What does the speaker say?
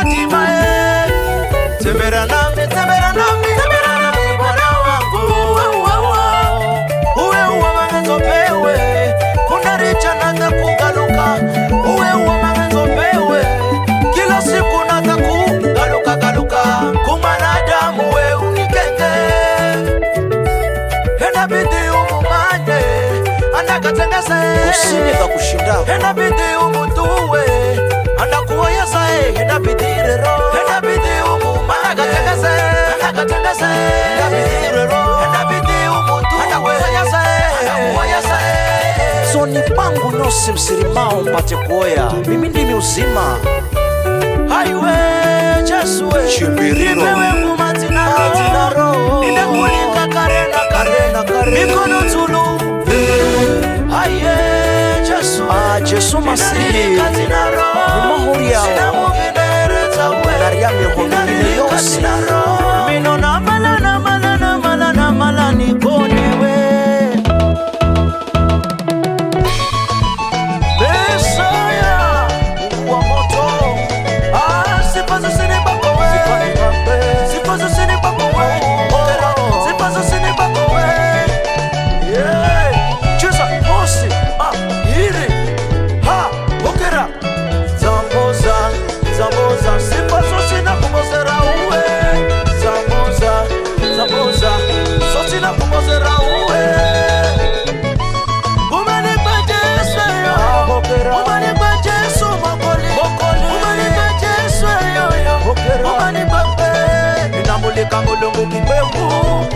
hatimaye. Tembea nami, tembea nami, tembea nami Bwana wangu. Uwe uwa mangezo pewe, kuna richa nata kugaluka. Uwe uwa mangezo pewe, kila siku nata kugaluka galuka. Kumanadamu we unikenge, hena bidi umumanye, andakatengeze usinika kushinda. Hena bidi umutuwe, andakuwayasa hena bidi rero. Hena bidi umumanye, andakatengeze hena bidi rero. Hena bidi umutuwe, andakuwayasa so ni pangu nose msirimao mpate kuoya. Mimi ndimi uzima. Haiwe Jesue Chimbiriro nimewe kumatinaro ninakulika karena mikono tulu. Haiye Jesu Jesu Masihi ni mahuri yao nariami homine yosi mino na mala nikonewe Mesaya Mungu wa moto. Sifa zote bako wewe, sifa zote bako wewe, sifa zote bako wewe. Yeah, cheza mosi, hiri, okera, zamboza, sifa zote na kumozera uwe, zamboza, zote na kumozera uwe. Umanipa Jesu yo, umanipa Jesu mokoli, umanipa Jesu yo, umanipa pe. Ninamulika mulungu kipemu,